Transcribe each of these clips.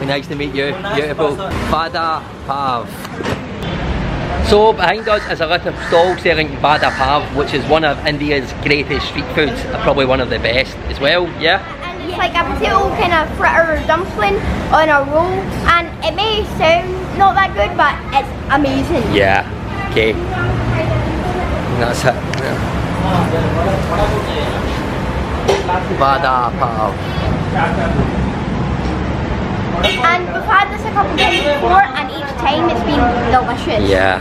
Nice to meet you. Beautiful. Vada Pav. So behind us is a lot of stalls selling Vada Pav, which is one of India's greatest street foods, probably one of the best as well, yeah? And it's like a potato kind of fritter dumpling on a roll, and it may sound not that good, but it's amazing. Yeah, okay. That's it. Vada Pav. And we've had this a couple times before, and each time it's been delicious. Yeah.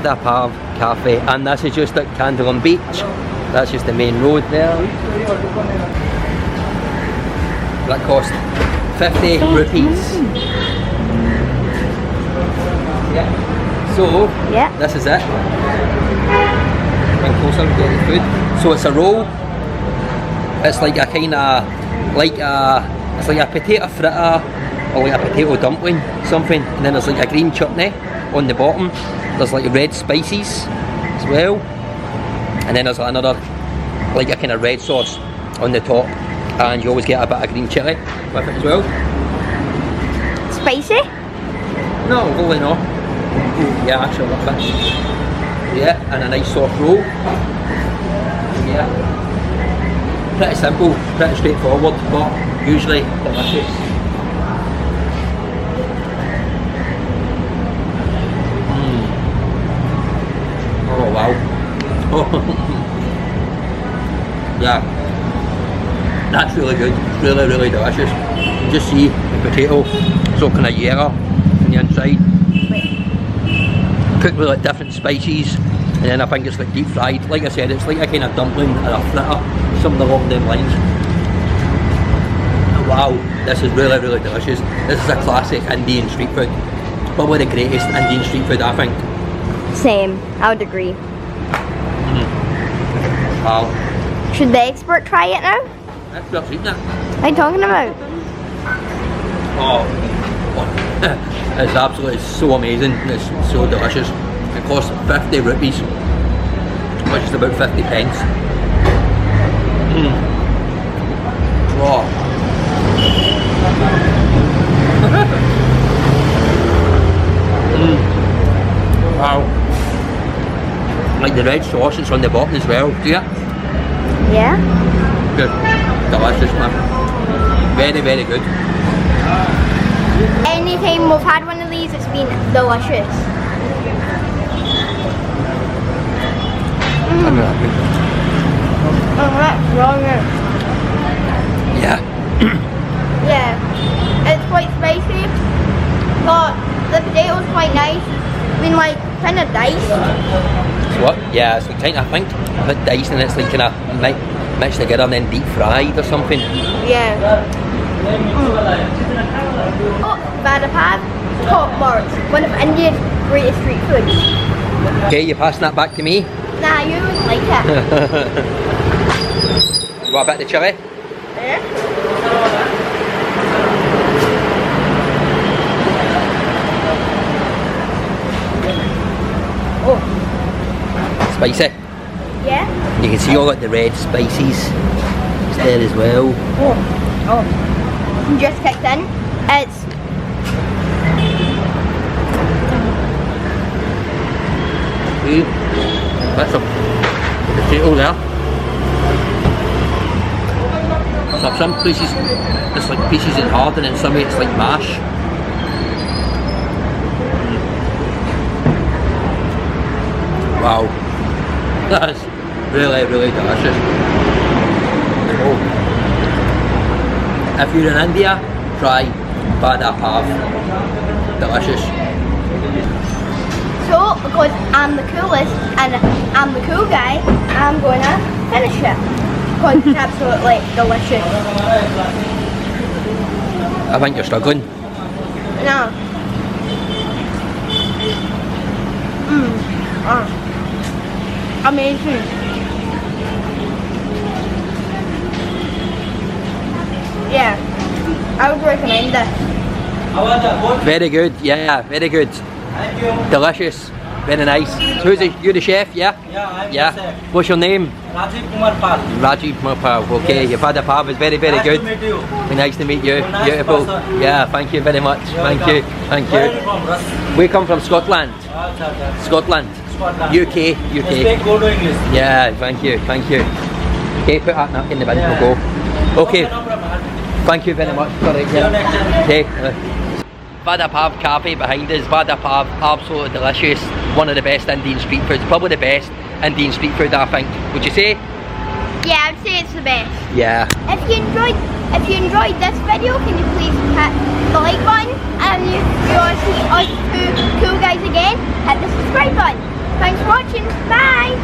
Vada Pav Cafe, and this is just at Candleham Beach. That's just the main road there. That cost 50 rupees. Yeah. So, yeah, this is it. Come closer, get the food. So it's a roll. It's like a kind of, it's like a potato fritter or like a potato dumpling, something. And then there's like a green chutney on the bottom. There's like red spices as well. And then there's another, like a kind of red sauce on the top. And you always get a bit of green chilli with it as well. Spicy? No, really not. Yeah, actually a little bit. Yeah, and a nice soft roll. Yeah. Pretty simple, pretty straightforward, but usually delicious. Oh wow. Yeah. That's really good. Really, really delicious. You just see the potato, so kind of yellow on the inside. Cooked with like different spices, and then I think it's like deep fried. Like I said, it's like a kind of dumpling or a fritter, something along them lines. Wow, this is really, really delicious. This is a classic Indian street food. Probably the greatest Indian street food, I think. Same, I would agree. Wow. Should the expert try it now? I've not seen that. What are you talking about? Oh. It's absolutely so amazing. It's so delicious. It costs 50 rupees, which is about 50 pence. Oh. Wow. Like the red sauce that's on the bottom as well. Do you? Yeah. Good. Delicious, man. Very, very good. Anytime we've had one of these, it's been delicious. Oh, that's wrong. Yeah. Yeah. It's quite spicy, but the potato's quite nice. I mean, like, kind of diced. It's what? Yeah, it's like kind of, I think, a bit diced, and it's like kind of mixed together and then deep fried or something. Yeah. Oh, Vada Pav, top marks. One of India's greatest street foods. Okay, you passing that back to me? Nah, you wouldn't like it. You want a bit of chilli? Yeah. Oh. Spicy? Yeah? You can see all like the red spices. It's there as well. Oh. Oh. Just kicked in. It's That's some potato there. So some places it's like pieces and hard, and in some it's like mash. Wow, that's really, really delicious. Oh. If you're in India, try Vada Pav. Delicious. so, because I'm the coolest and I'm the cool guy, I'm gonna finish it. Because it's absolutely delicious. I think you're struggling. No. Amazing. Yeah, I would recommend this. Very good, yeah, very good. Thank you. Delicious. Very nice. So who's it? You're the chef, yeah? Yeah, I'm Yeah. the chef. What's your name? Rajiv Kumar Pal. Rajiv Pav. Okay, Yes. your Vada Pav is very, very Nice good. to meet you. Nice to meet you. You're a nice Beautiful. person. Yeah, thank you very much. Thank you. Thank Where are you. you from? Rus? We come from Scotland. Scotland. Scotland. UK. You UK. speak good English. Yeah, thank you. Thank you. Okay, put that in the bin. Yeah. We'll go. Okay. No problem. Thank you very much. Sorry. See you next time. Okay. Vada Pav Cafe behind us. Vada Pav, absolutely delicious. One of the best Indian street foods. Probably the best Indian street food, I think. Would you say? Yeah, I'd say it's the best. Yeah. If you enjoyed this video, can you please hit the like button? And if you want to see us two cool guys again, hit the subscribe button. Thanks for watching. Bye.